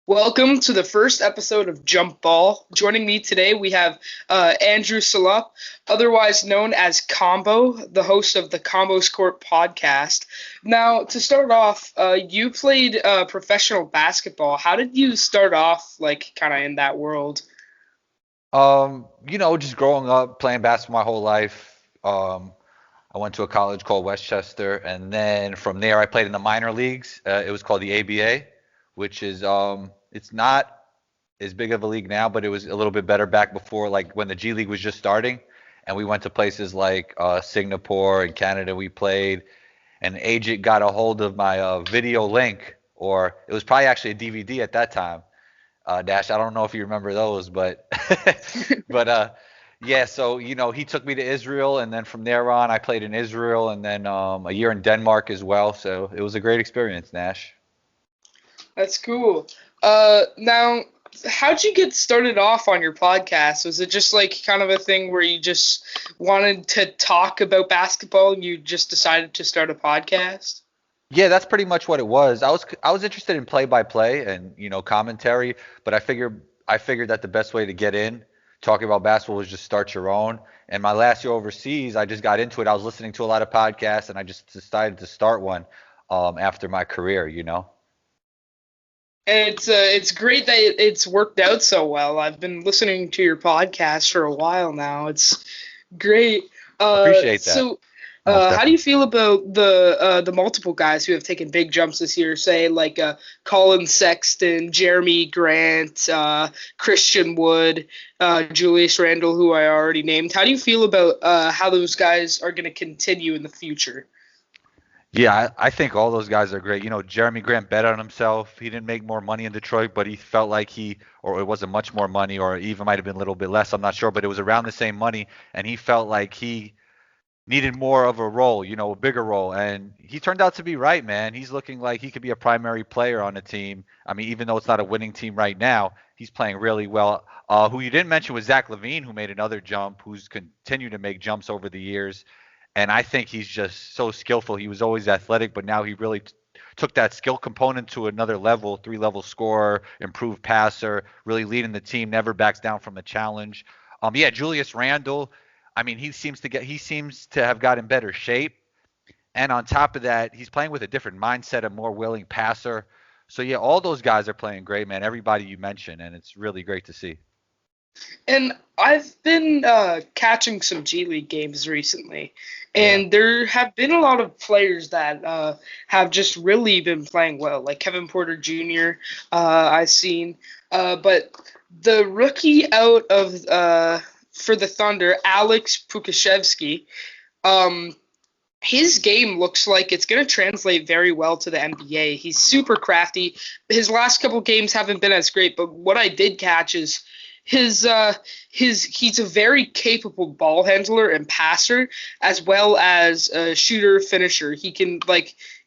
Welcome to the first episode of Jumpball. Joining me today, we have Andrew Salup, otherwise known as Combo, the host of the Combos Court podcast. Now, to start off, you played professional basketball. How did you start off, kind of in that world? Just growing up playing basketball my whole life. I went to a college called Westchester, and then from there I played in the minor leagues. It was called the ABA, which is it's not as big of a league now, but it was a little bit better back before, like when the G League was just starting. And we went to places like Singapore and Canada. We played. An agent got a hold of my video link, or it was probably actually a DVD at that time. Dash, I don't know if you remember those, but but yeah. So he took me to Israel, and then from there on, I played in Israel, and then a year in Denmark as well. So it was a great experience, Nash. That's cool. Now, how'd you get started off on your podcast? Was it just like kind of a thing where you just wanted to talk about basketball and you just decided to start a podcast? Yeah, that's pretty much what it was. I was interested in play-by-play and commentary, but I figured that the best way to get in talking about basketball was just start your own. And my last year overseas, I just got into it. I was listening to a lot of podcasts, and I just decided to start one after my career. And it's great that it's worked out so well. I've been listening to your podcast for a while now. It's great. Appreciate that. So, Most how do you definitely. feel about the multiple guys who have taken big jumps this year? Say like Colin Sexton, Jeremy Grant, Christian Wood, Julius Randle, who I already named. How do you feel about how those guys are going to continue in the future? Yeah, I think all those guys are great. Jeremy Grant bet on himself. He didn't make more money in Detroit, but he felt like or it wasn't much more money, or even might have been a little bit less. I'm not sure, but it was around the same money, and he felt like he needed more of a role, a bigger role. And he turned out to be right, man. He's looking like he could be a primary player on the team. I mean, even though it's not a winning team right now, he's playing really well. Who you didn't mention was Zach Levine, who made another jump, who's continued to make jumps over the years. And I think he's just so skillful. He was always athletic, but now he really took that skill component to another level, three-level scorer, improved passer, really leading the team, never backs down from a challenge. Yeah, Julius Randle, I mean, he seems to have got in better shape. And on top of that, he's playing with a different mindset, a more willing passer. So yeah, all those guys are playing great, man. Everybody you mentioned, and it's really great to see. And I've been catching some G League games recently, Yeah. and there have been a lot of players that have just really been playing well, like Kevin Porter Jr. I've seen, but the rookie out of for the Thunder, Alex Pokuševski, um, his game looks like it's going to translate very well to the NBA. He's super crafty. His last couple games haven't been as great, but what I did catch is his he's a very capable ball handler and passer as well as a shooter finisher. He can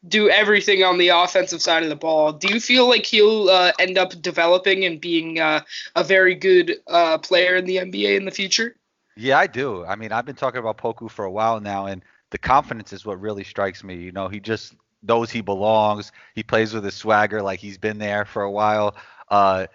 do everything on the offensive side of the ball. Do you feel like he'll end up developing and being a very good player in the NBA in the future? Yeah, I do. I mean, I've been talking about Poku for a while now, and the confidence is what really strikes me. He just knows he belongs. He plays with his swagger like he's been there for a while. Uh,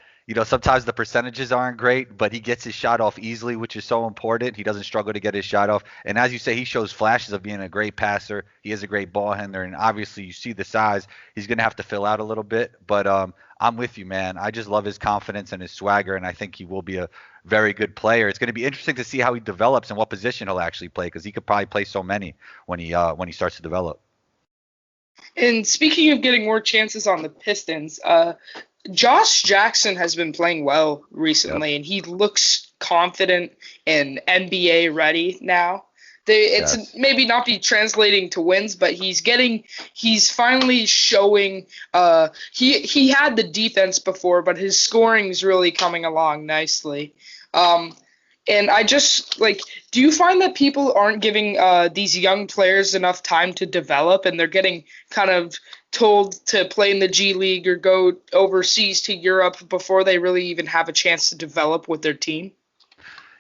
sometimes the percentages aren't great, but he gets his shot off easily, which is so important. He doesn't struggle to get his shot off. And as you say, he shows flashes of being a great passer. He is a great ball handler, and obviously you see the size. He's going to have to fill out a little bit, but I'm with you, man. I just love his confidence and his swagger, and I think he will be a very good player. It's going to be interesting to see how he develops and what position he'll actually play because he could probably play so many when he starts to develop. And speaking of getting more chances on the Pistons, Josh Jackson has been playing well Yep. recently, and he looks confident and NBA ready now. It's Yes. maybe not be translating to wins, but he's finally showing. He had the defense before, but his scoring is really coming along nicely. Um, and I just do you find that people aren't giving these young players enough time to develop, and they're getting kind of told to play in the G League or go overseas to Europe before they really even have a chance to develop with their team?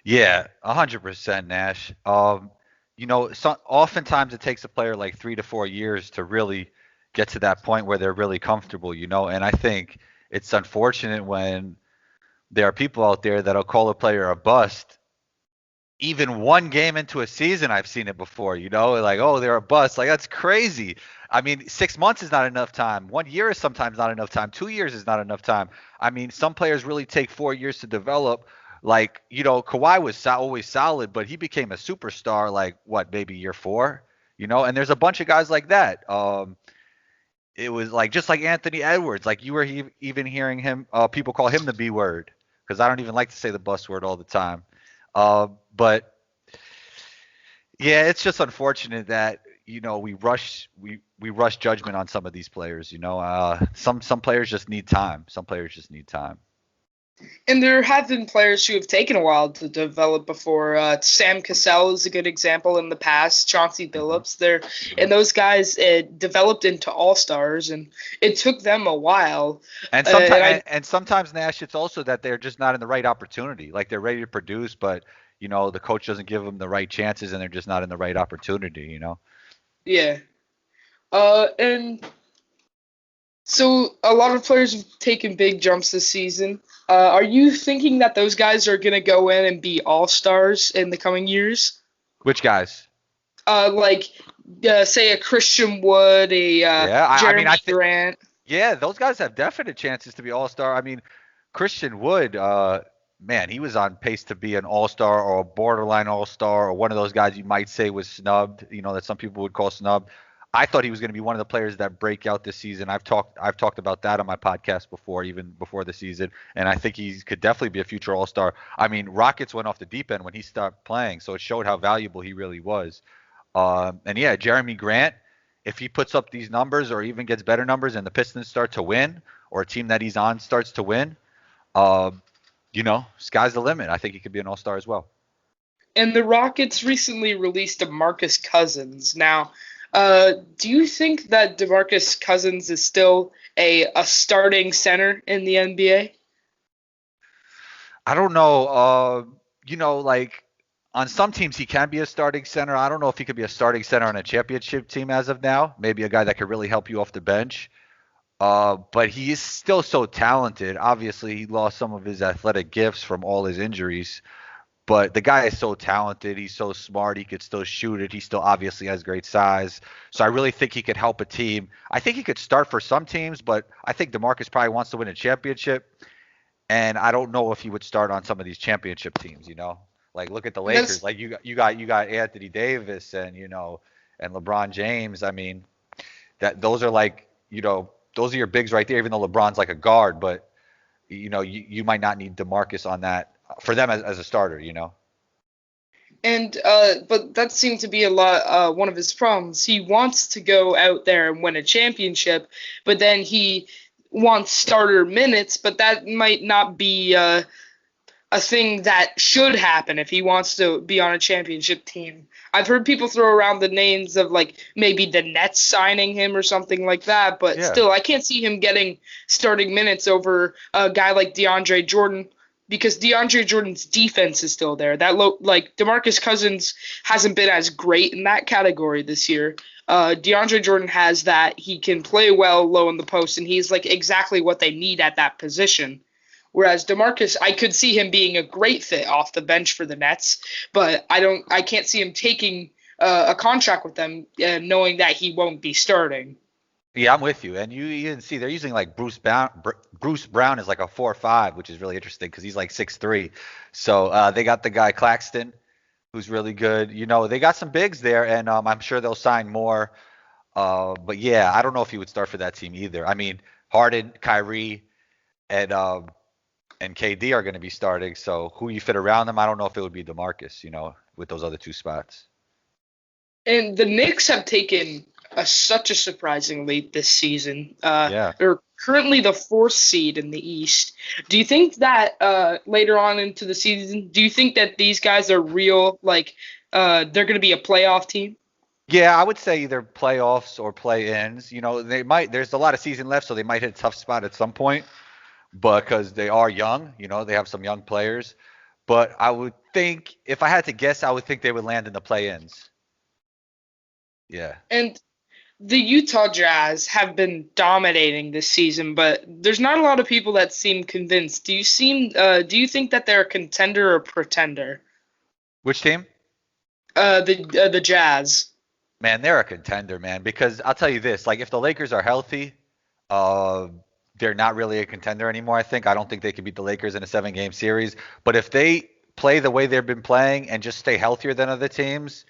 Yeah, 100% Nash. Oftentimes it takes a player like 3 to 4 years to really get to that point where they're really comfortable. And I think it's unfortunate when there are people out there that'll call a player a bust. Even one game into a season, I've seen it before, like, oh, they're a bust. Like, that's crazy. I mean, 6 months is not enough time. 1 year is sometimes not enough time. 2 years is not enough time. I mean, some players really take 4 years to develop. Like, Kawhi was always solid, but he became a superstar, like, what, maybe year four? And there's a bunch of guys like that. It was like, just like Anthony Edwards. Like, you were even hearing him, people call him the B word, because I don't even like to say the bus word all the time. But yeah, it's just unfortunate that we rush judgment on some of these players. Some players just need time. Some players just need time. And there have been players who have taken a while to develop before. Sam Cassell is a good example in the past. Chauncey Billups, and those guys developed into all-stars, and it took them a while. And sometimes Nash, it's also that they're just not in the right opportunity. Like, they're ready to produce, but the coach doesn't give them the right chances, and they're just not in the right opportunity. Yeah. And so a lot of players have taken big jumps this season. Are you thinking that those guys are going to go in and be all-stars in the coming years? Which guys? Say a Christian Wood, Jeremy Grant. Yeah, those guys have definite chances to be all-star. I mean, Christian Wood, man, he was on pace to be an all-star or a borderline all-star or one of those guys you might say was snubbed, that some people would call snubbed. I thought he was going to be one of the players that break out this season. I've talked about that on my podcast before, even before the season, and I think he could definitely be a future all-star. I mean, Rockets went off the deep end when he stopped playing, so it showed how valuable he really was. And yeah, Jeremy Grant, if he puts up these numbers or even gets better numbers and the Pistons start to win, or a team that he's on starts to win, sky's the limit. I think he could be an all-star as well. And the Rockets recently released DeMarcus Cousins. Now, do you think that DeMarcus Cousins is still a starting center in the NBA? I don't know. Like, on some teams he can be a starting center. I don't know if he could be a starting center on a championship team as of now. Maybe a guy that could really help you off the bench. But he is still so talented. Obviously, he lost some of his athletic gifts from all his injuries. But the guy is so talented. He's so smart. He could still shoot it. He still obviously has great size. So I really think he could help a team. I think he could start for some teams, but I think DeMarcus probably wants to win a championship. And I don't know if he would start on some of these championship teams, Like, look at the Lakers. Like, you got Anthony Davis and LeBron James. I mean, those are like, those are your bigs right there, even though LeBron's like a guard, but you might not need DeMarcus on that for them as a starter, And but that seemed to be a lot one of his problems. He wants to go out there and win a championship, but then he wants starter minutes, but that might not be a thing that should happen if he wants to be on a championship team. I've heard people throw around the names of, like, maybe the Nets signing him or something like that, but still, I can't see him getting starting minutes over a guy like DeAndre Jordan, because DeAndre Jordan's defense is still there. DeMarcus Cousins hasn't been as great in that category this year. DeAndre Jordan has that. He can play well low in the post, and he's like exactly what they need at that position. Whereas DeMarcus, I could see him being a great fit off the bench for the Nets, but I can't see him taking a contract with them, knowing that he won't be starting. Yeah, I'm with you. And you can see they're using like Bruce Brown is like a 4'5", which is really interesting because he's like 6'3". So they got the guy Claxton, who's really good. They got some bigs there, and I'm sure they'll sign more. But yeah, I don't know if he would start for that team either. I mean, Harden, Kyrie, and KD are going to be starting. So who you fit around them, I don't know if it would be DeMarcus, with those other two spots. And the Knicks have taken such a surprising lead this season. They're currently the 4th seed in the East. Do you think that later on into the season, do you think that these guys are real, like they're going to be a playoff team? Yeah, I would say either playoffs or play-ins. They might. There's a lot of season left, so they might hit a tough spot at some point. But because they are young, they have some young players. But I would think, if I had to guess, I would think they would land in the play-ins. Yeah. And the Utah Jazz have been dominating this season, but there's not a lot of people that seem convinced. Do you think that they're a contender or pretender? Which team? The Jazz. Man, they're a contender, man. Because I'll tell you this: like, if the Lakers are healthy, uh, they're not really a contender anymore. I don't think they could beat the Lakers in a 7-game series. But if they play the way they've been playing and just stay healthier than other teams,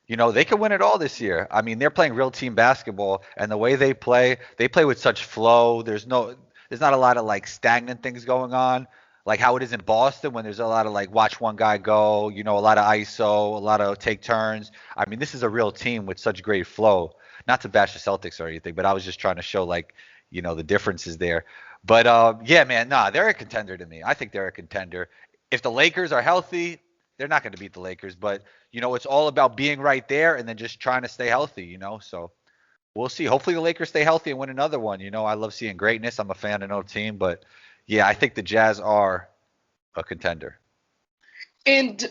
they could win it all this year. I mean, they're playing real team basketball, and the way they play with such flow. There's not a lot of like stagnant things going on, like how it is in Boston when there's a lot of like watch one guy go, a lot of ISO, a lot of take turns. I mean, this is a real team with such great flow. Not to bash the Celtics or anything, but I was just trying to show like, the differences there. But yeah, man, nah, they're a contender to me. I think they're a contender. If the Lakers are healthy, they're not going to beat the Lakers, but it's all about being right there and then just trying to stay healthy. So we'll see. Hopefully the Lakers stay healthy and win another one. I love seeing greatness. I'm a fan of no team, but yeah, I think the Jazz are a contender. And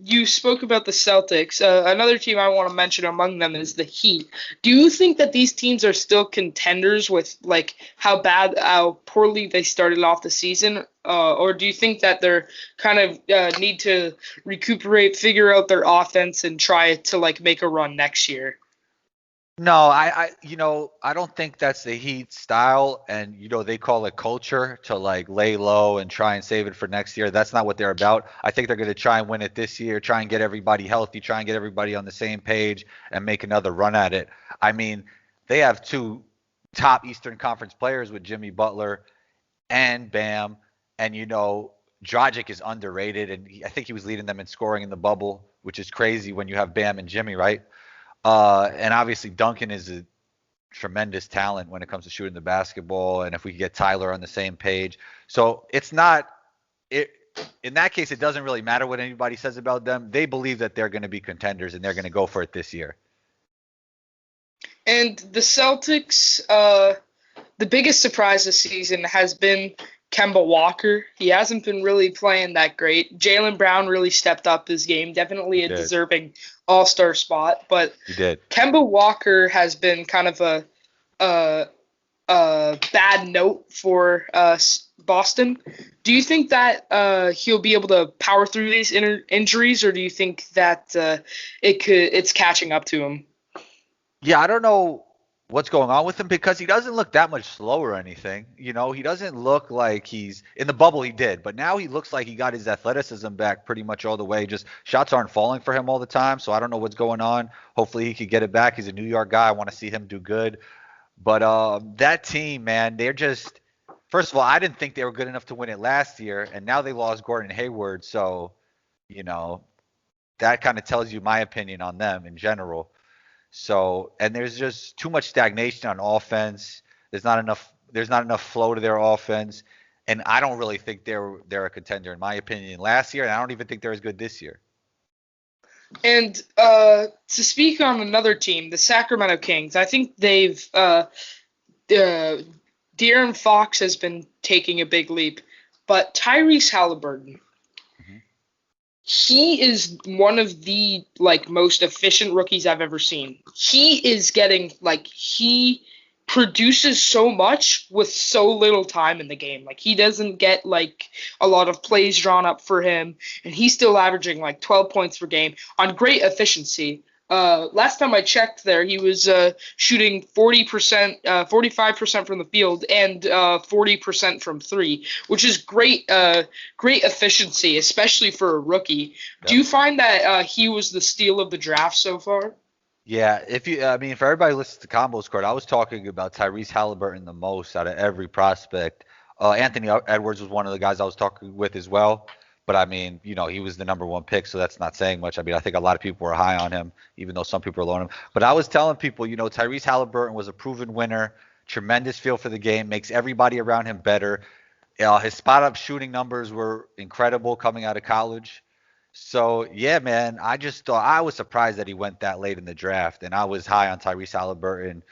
you spoke about the Celtics. Another team I want to mention among them is the Heat. Do you think that these teams are still contenders with like how poorly they started off the season, or do you think that they're kind of need to recuperate, figure out their offense, and try to like make a run next year? No, I don't think that's the Heat style, and they call it culture to like lay low and try and save it for next year. That's not what they're about. I think they're going to try and win it this year, try and get everybody healthy, try and get everybody on the same page, and make another run at it. I mean, they have two top Eastern Conference players with Jimmy Butler and Bam, and Dragic is underrated, and I think he was leading them in scoring in the bubble, which is crazy when you have Bam and Jimmy, right? And obviously Duncan is a tremendous talent when it comes to shooting the basketball. And if we could get Tyler on the same page, so it's not it. In that case, it doesn't really matter what anybody says about them. They believe that they're going to be contenders and they're going to go for it this year. And the Celtics, the biggest surprise this season has been Kemba Walker. He hasn't been really playing that great. Jaylen Brown really stepped up his game. Definitely a deserving all-star spot. But he did. Kemba Walker has been kind of a bad note for Boston. Do you think that he'll be able to power through these injuries, or do you think that it's catching up to him? Yeah, I don't know what's going on with him because he doesn't look that much slow or anything. He doesn't look like he's in the bubble. He did, but now he looks like he got his athleticism back pretty much all the way. Just shots aren't falling for him all the time, so I don't know what's going on. Hopefully he could get it back. He's a New York guy. I want to see him do good. But that team, man, they're just first of all, I didn't think they were good enough to win it last year, and now they lost Gordon Hayward, so that kind of tells you my opinion on them in general. So, and there's just too much stagnation on offense. There's not enough flow to their offense, and I don't really think they're a contender in my opinion last year, and I don't even think they're as good this year. And to speak on another team, the Sacramento Kings, I think they've De'Aaron Fox has been taking a big leap, but Tyrese Halliburton, he is one of the most efficient rookies I've ever seen. He is getting he produces so much with so little time in the game. He doesn't get a lot of plays drawn up for him, and he's still averaging 12 points per game on great efficiency. Last time I checked there, he was shooting 40%, 45% from the field and 40% from three, which is great efficiency, especially for a rookie. Yep. Do you find that he was the steal of the draft so far? Yeah, for everybody who listens to Combos Court, I was talking about Tyrese Halliburton the most out of every prospect. Anthony Edwards was one of the guys I was talking with as well. But he was the number one pick, so that's not saying much. I think a lot of people were high on him, even though some people are low on him. But I was telling people, Tyrese Halliburton was a proven winner, tremendous feel for the game, makes everybody around him better. His spot-up shooting numbers were incredible coming out of college. So, yeah, man, I just thought I was surprised that he went that late in the draft, and I was high on Tyrese Halliburton.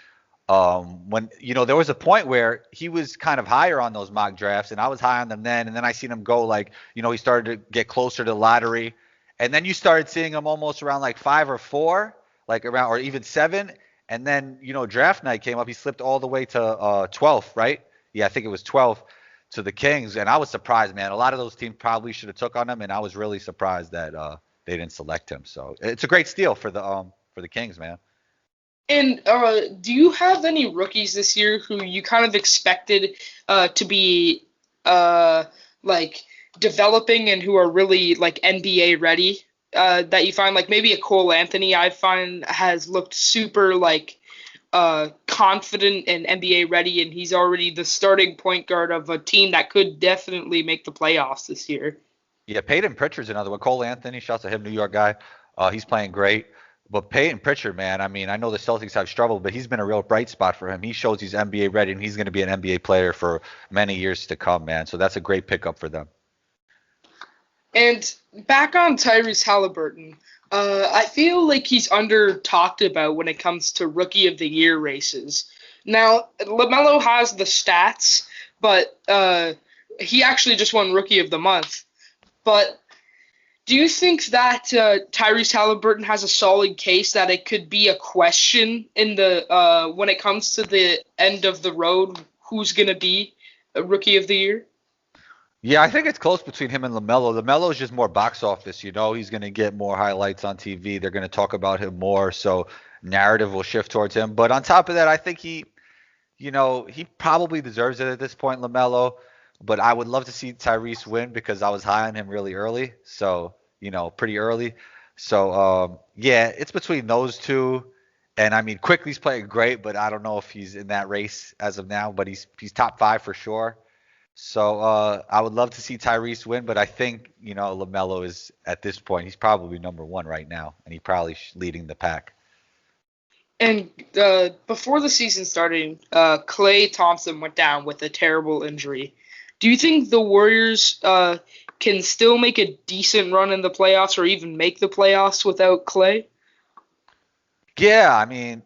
When there was a point where he was kind of higher on those mock drafts, and I was high on them then, and then I seen him go he started to get closer to the lottery, and then you started seeing him almost around 5 or 4, around or even 7, And then, draft night came up. He slipped all the way to 12th, right? Yeah, I think it was 12th to the Kings. And I was surprised, man. A lot of those teams probably should have took on him, and I was really surprised that they didn't select him. So it's a great steal for the Kings, man. And do you have any rookies this year who you kind of expected to be like developing and who are really like NBA ready? That you find like maybe a Cole Anthony I find has looked super like confident and NBA ready, and he's already the starting point guard of a team that could definitely make the playoffs this year. Yeah, Peyton Pritchard's another one. Cole Anthony, shouts to him, New York guy. He's playing great. But Peyton Pritchard, man, I mean, I know the Celtics have struggled, but he's been a real bright spot for him. He shows he's NBA ready, and he's going to be an NBA player for many years to come, man. So that's a great pickup for them. And back on Tyrese Halliburton, I feel like he's under talked about when it comes to Rookie of the Year races. Now, LaMelo has the stats, but he actually just won Rookie of the Month. But do you think that Tyrese Halliburton has a solid case that it could be a question in the when it comes to the end of the road, who's going to be a Rookie of the Year? Yeah, I think it's close between him and LaMelo. LaMelo is just more box office, he's going to get more highlights on TV. They're going to talk about him more, so narrative will shift towards him. But on top of that, I think he probably deserves it at this point, LaMelo. But I would love to see Tyrese win because I was high on him really early, so pretty early. So yeah, it's between those two. And I mean, Quickly's playing great, but I don't know if he's in that race as of now. But he's top 5 for sure. So I would love to see Tyrese win, but I think LaMelo is at this point he's probably number 1 right now, and he's probably leading the pack. And before the season started, Klay Thompson went down with a terrible injury. Do you think the Warriors can still make a decent run in the playoffs or even make the playoffs without Klay? Yeah, I mean,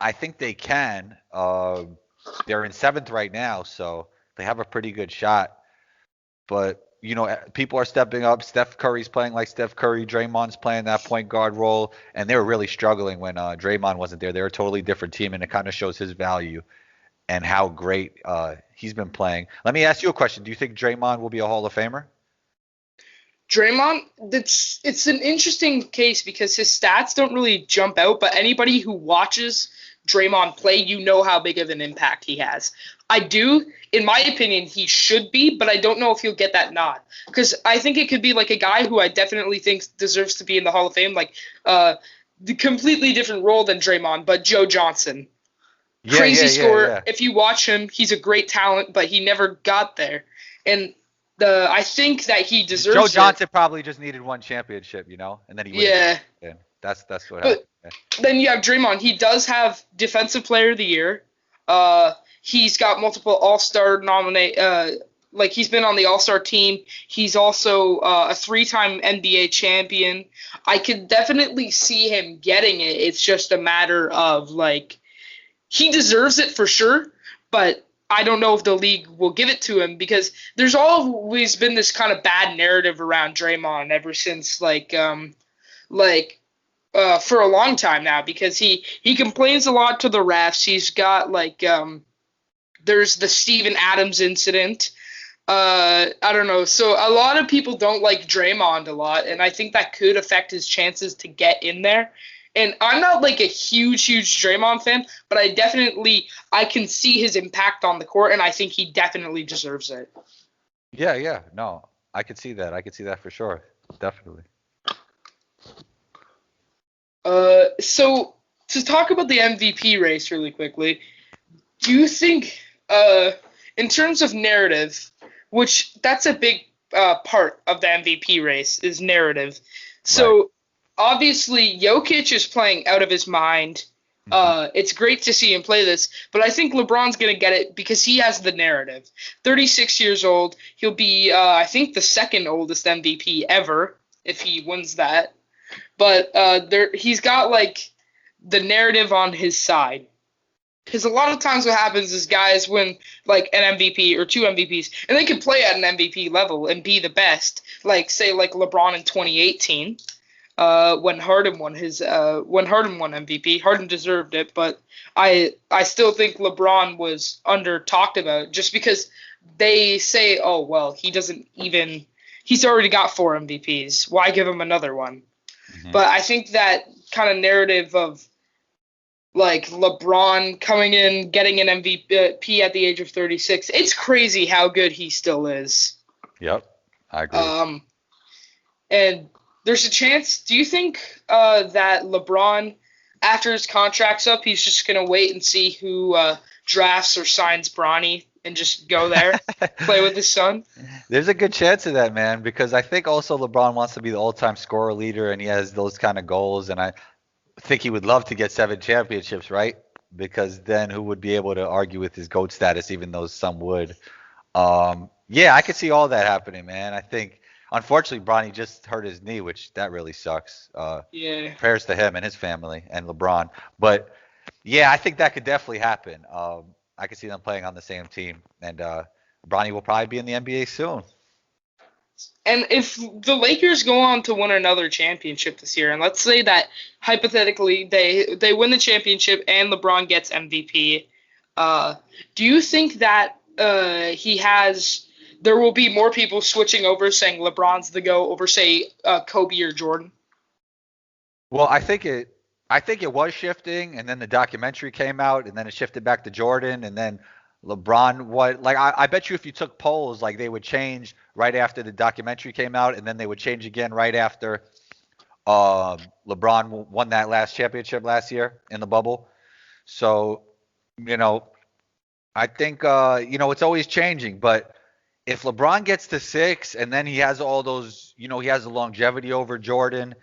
I think they can. They're in 7th right now, so they have a pretty good shot. But, people are stepping up. Steph Curry's playing like Steph Curry. Draymond's playing that point guard role. And they were really struggling when Draymond wasn't there. They're a totally different team, and it kind of shows his value and how great he's been playing. Let me ask you a question. Do you think Draymond will be a Hall of Famer? Draymond, it's an interesting case because his stats don't really jump out, but anybody who watches Draymond play, how big of an impact he has. I do, in my opinion, he should be, but I don't know if he'll get that nod. Because I think it could be like a guy who I definitely think deserves to be in the Hall of Fame, like the completely different role than Draymond, but Joe Johnson. Crazy scorer. Yeah. If you watch him, he's a great talent, but he never got there. And I think that he deserves Joe Johnson probably just needed one championship, and then he wins. Yeah. That's what happened. Then you have Draymond. He does have Defensive Player of the Year. He's got multiple All-Star he's been on the All-Star team. He's also a 3-time NBA champion. I could definitely see him getting it. It's just a matter of he deserves it for sure, but I don't know if the league will give it to him because there's always been this kind of bad narrative around Draymond ever since for a long time now because he complains a lot to the refs. He's got there's the Steven Adams incident. I don't know. So a lot of people don't like Draymond a lot, and I think that could affect his chances to get in there. And I'm not a huge Draymond fan, but I can see his impact on the court, and I think he definitely deserves it. Yeah. No, I could see that. I could see that for sure. Definitely. So to talk about the MVP race really quickly, do you think, in terms of narrative, which that's a big part of the MVP race is narrative. So right. Obviously Jokic is playing out of his mind. It's great to see him play this, but I think LeBron's going to get it because he has the narrative. 36 years old. He'll be, I think, the second oldest MVP ever if he wins that. But he's got the narrative on his side. Because a lot of times what happens is guys win an MVP or 2 MVPs, and they can play at an MVP level and be the best. Say LeBron in 2018. when Harden won MVP. Harden deserved it, but I still think LeBron was under talked about just because they say, oh well, he's already got 4 MVPs. Why give him another one? Hmm. But I think that kind of narrative of like LeBron coming in, getting an MVP at the age of 36, it's crazy how good he still is. Yep, I agree. Um, and there's a chance. Do you think that LeBron, after his contract's up, he's just gonna wait and see who drafts or signs Bronny and just go there, play with his son? There's a good chance of that, man, because I think also LeBron wants to be the all-time scorer leader, and he has those kind of goals, and I think he would love to get 7 championships, right? Because then who would be able to argue with his GOAT status, even though some would? Yeah, I could see all that happening, man. I think, unfortunately, Bronny just hurt his knee, which that really sucks. Yeah. Prayers to him and his family and LeBron. But yeah, I think that could definitely happen. I could see them playing on the same team, and Bronny will probably be in the NBA soon. And if the Lakers go on to win another championship this year, and let's say that hypothetically they win the championship and LeBron gets MVP, do you think that there will be more people switching over saying LeBron's the GOAT over say Kobe or Jordan? Well, I think it was shifting, and then the documentary came out, and then it shifted back to Jordan, and then LeBron. I bet you if you took polls, like they would change right after the documentary came out, and then they would change again right after LeBron won that last championship last year in the bubble. So, you know, I think it's always changing, but if LeBron gets to 6 and then he has all those, he has the longevity over Jordan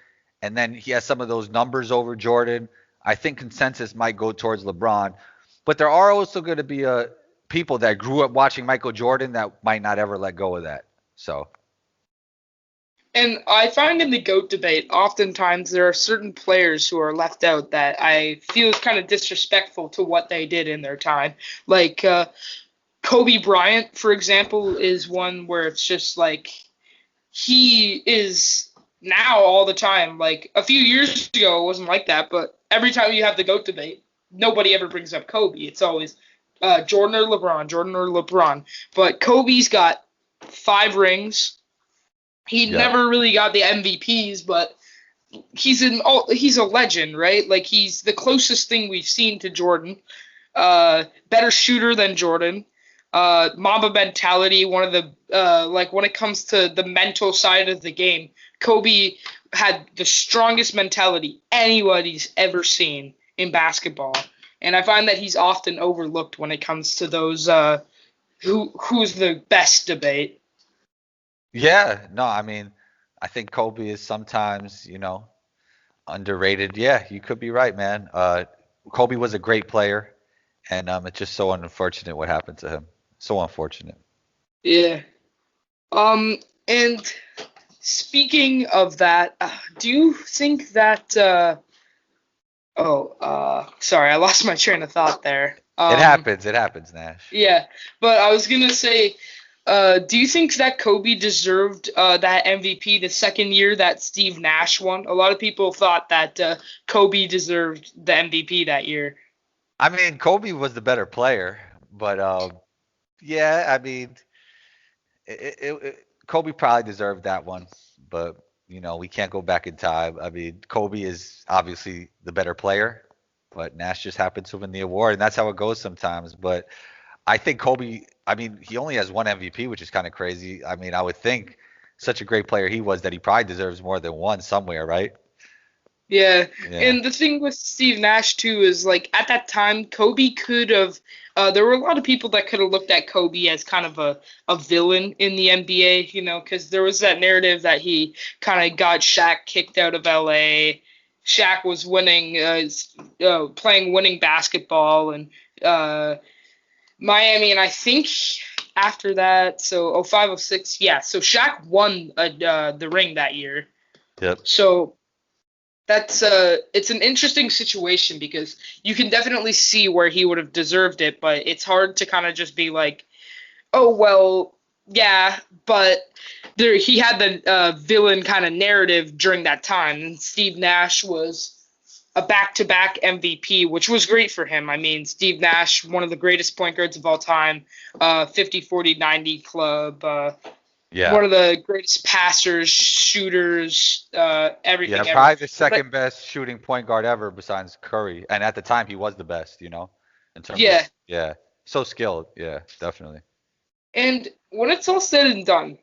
and then he has some of those numbers over Jordan, I think consensus might go towards LeBron. But there are also going to be people that grew up watching Michael Jordan that might not ever let go of that. So. And I find in the GOAT debate, oftentimes there are certain players who are left out that I feel is kind of disrespectful to what they did in their time. Like Kobe Bryant, for example, is one where it's just like he is now all the time. Like a few years ago, it wasn't like that, but every time you have the GOAT debate, nobody ever brings up Kobe. It's always Jordan or LeBron, Jordan or LeBron. But Kobe's got 5 rings. He Yeah. never really got the MVPs, but he's a legend, right? Like he's the closest thing we've seen to Jordan. Better shooter than Jordan. Mamba mentality, one of the like when it comes to the mental side of the game, Kobe had the strongest mentality anybody's ever seen in basketball. And I find that he's often overlooked when it comes to those who's the best debate. Yeah, no, I mean, I think Kobe is sometimes, underrated. Yeah, you could be right, man. Kobe was a great player, and it's just so unfortunate what happened to him. So unfortunate. Yeah. And speaking of that, do you think that sorry, I lost my train of thought there. It happens. It happens, Nash. Yeah, but I was gonna say, do you think that Kobe deserved that MVP the second year that Steve Nash won? A lot of people thought that Kobe deserved the MVP that year. I mean, Kobe was the better player, but yeah, I mean, Kobe probably deserved that one, but we can't go back in time. I mean, Kobe is obviously the better player, but Nash just happened to win the award, and that's how it goes sometimes. But I think Kobe, I mean, he only has one MVP, which is kind of crazy. I mean, I would think such a great player he was that he probably deserves more than one somewhere, right? Yeah, Yeah. and the thing with Steve Nash too is like at that time Kobe could have. There were a lot of people that could have looked at Kobe as kind of a villain in the NBA, because there was that narrative that he kind of got Shaq kicked out of LA. Shaq was playing winning basketball, and Miami, and I think after that, so 05, 06, yeah, so Shaq won the ring that year. Yep. So that's it's an interesting situation because you can definitely see where he would have deserved it, but it's hard to kind of just be like, oh well, Yeah, but he had the villain kind of narrative during that time. And Steve Nash was a back-to-back MVP, which was great for him. I mean, Steve Nash, one of the greatest point guards of all time, 50, 40, 90 club, Yeah. one of the greatest passers, shooters, everything Yeah, ever. probably the But second best shooting point guard ever besides Curry. And at the time, he was the best, in terms of, yeah, yeah, so skilled. Yeah, definitely. and when it's all said and done,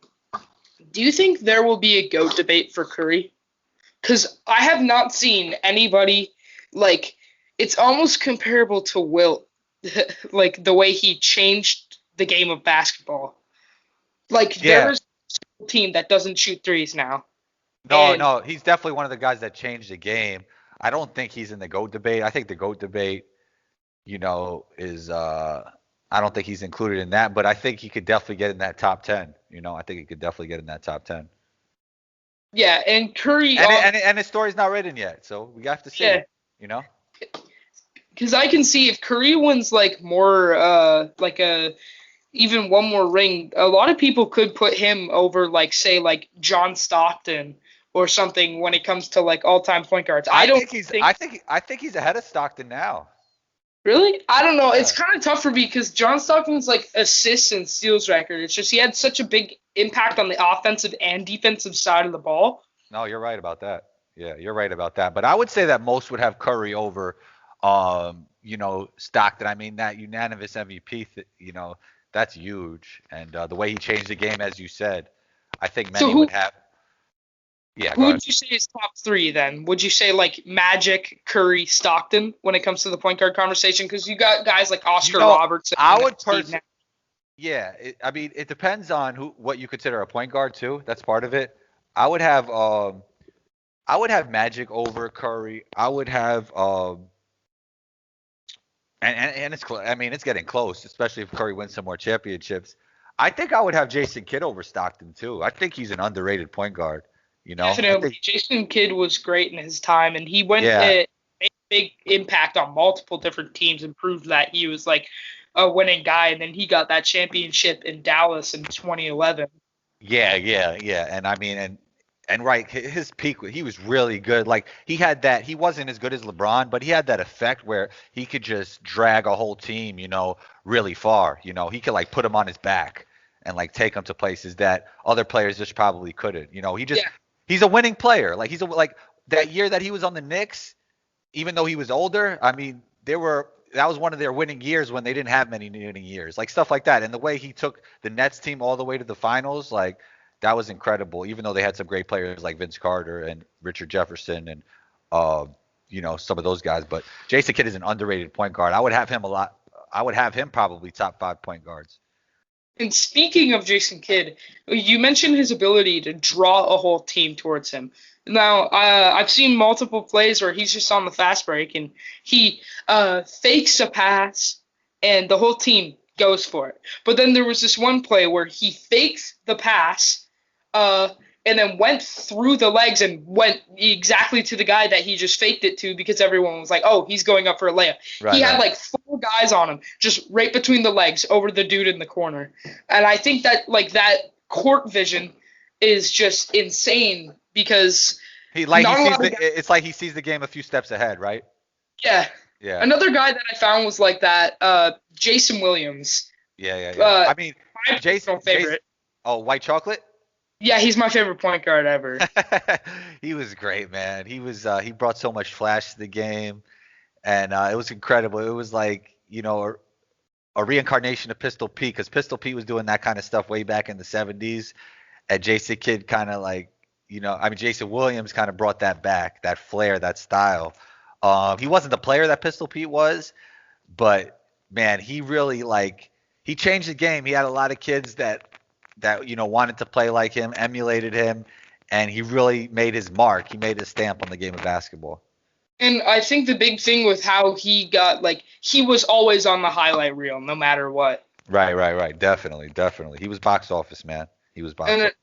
do you think there will be a GOAT debate for Curry? Because I have not seen anybody like it's almost comparable to Wilt, like the way he changed the game of basketball. Like there Yeah. is a team that doesn't shoot threes now, No, and no, he's definitely one of the guys that changed the game. I don't think he's in the GOAT debate. I think the GOAT debate, is I don't think he's included in that, but I think he could definitely get in that top 10. I think he could definitely get in that top 10. yeah, and Curry And on and his story's not written yet, so we have to see. yeah, You know? because I can see if Curry wins like more like a even one more ring, a lot of people could put him over like say like John Stockton or something when it comes to like all-time point guards. I I don't think he's think I think he's ahead of Stockton now. really. I don't know. It's Yeah. kind of tough for me because John Stockton's like assists and steals record. It's just he had such a big impact on the offensive and defensive side of the ball. No, you're right about that. Yeah, you're right about that. But I would say that most would have Curry over, Stockton. I mean, that unanimous MVP, that's huge. And the way he changed the game, as you said, I think So many would have. Yeah, who go ahead. would you say is top three then? Would you say like Magic, Curry, Stockton when it comes to the point guard conversation? Because you got guys like Oscar Robertson I and would Steve Nash. Yeah, I mean, it depends on what you consider a point guard too. That's part of it. I would have um, I would have Magic over Curry. I would have and it's I mean, it's getting close, especially if Curry wins some more championships. I think I would have Jason Kidd over Stockton too. I think he's an underrated point guard. I Definitely, think Jason Kidd was great in his time, and he went yeah, made a big impact on multiple different teams and proved that he was like a winning guy. And then he got that championship in Dallas in 2011. yeah. And I mean, and right, his peak, he was really good. Like he had that. He wasn't as good as LeBron, but he had that effect where he could just drag a whole team, really far. He could like put them on his back and like take them to places that other players just probably couldn't. Yeah, He's a winning player. Like like that year that he was on the Knicks, even though he was older. I mean, that was one of their winning years when they didn't have many winning years, like stuff like that. And the way he took the Nets team all the way to the finals, like that was incredible. Even though they had some great players like Vince Carter and Richard Jefferson and some of those guys. But Jason Kidd is an underrated point guard. I would have him a lot. I would have him probably top 5 point guards. and speaking of Jason Kidd, you mentioned his ability to draw a whole team towards him. Now, I've seen multiple plays where he's just on the fast break and he fakes a pass and the whole team goes for it. But then there was this one play where he fakes the pass uh, and then went through the legs and went exactly to the guy that he just faked it to because everyone was like, oh, he's going up for a layup. Right, He had right. like 4 guys on him, just right between the legs over the dude in the corner. And I think that like that court vision is just insane because not a lot of guys, It's like he sees the game a few steps ahead, right? yeah. Yeah. Another guy that I found was like that, Jason Williams. Yeah. I mean, My personal favorite. Oh, White Chocolate? Yeah, he's my favorite point guard ever. He was great, man. He brought so much flash to the game, and it was incredible. It was like a reincarnation of Pistol Pete, because Pistol Pete was doing that kind of stuff way back in the '70s, and Jason Kidd kind of like I mean Jason Williams kind of brought that back, that flair, that style. He wasn't the player that Pistol Pete was, but man, he really he changed the game. He had a lot of kids that wanted to play like him, emulated him, and he really made his mark. He made his stamp on the game of basketball. And I think the big thing with how he got he was always on the highlight reel no matter what. Right. Definitely. He was box office, man. He was box office.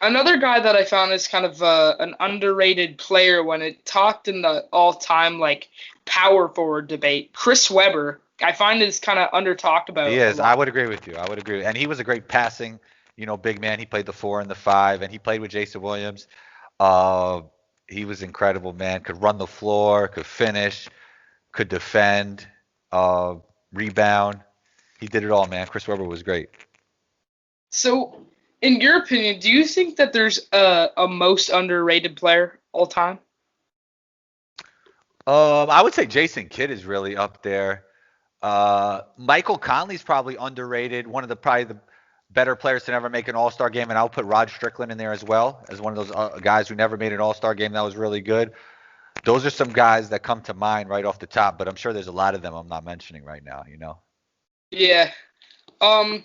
Another guy that I found is kind of an underrated player when it talked in the all-time power forward debate. Chris Webber, I find is kind of under talked about. He is. I would agree with you. And he was a great passing. big man. He played the 4 and the 5, and he played with Jason Williams. Uh, he was incredible, man. Could run the floor, could finish, could defend, uh, rebound. He did it all, man. Chris Webber was great. So, in your opinion, do you think that there's a most underrated player all time? I would say Jason Kidd is really up there. Michael Conley's probably underrated. One of the probably the better players to never make an All-Star game, and I'll put Rod Strickland in there as well as one of those guys who never made an All-Star game that was really good. Those are some guys that come to mind right off the top, but I'm sure there's a lot of them I'm not mentioning right now. Yeah. Um.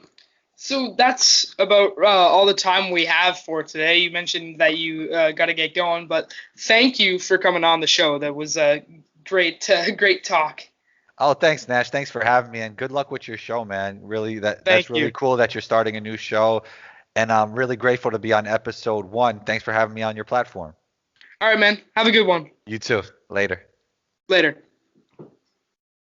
So that's about all the time we have for today. You mentioned that you got to get going, but thank you for coming on the show. That was a great talk. Oh, thanks, Nash. Thanks for having me, and good luck with your show, man. Really, that's Thank really you. cool that you're starting a new show, and I'm really grateful to be on episode 1. Thanks for having me on your platform. All right, man. Have a good one. You too. Later. Later.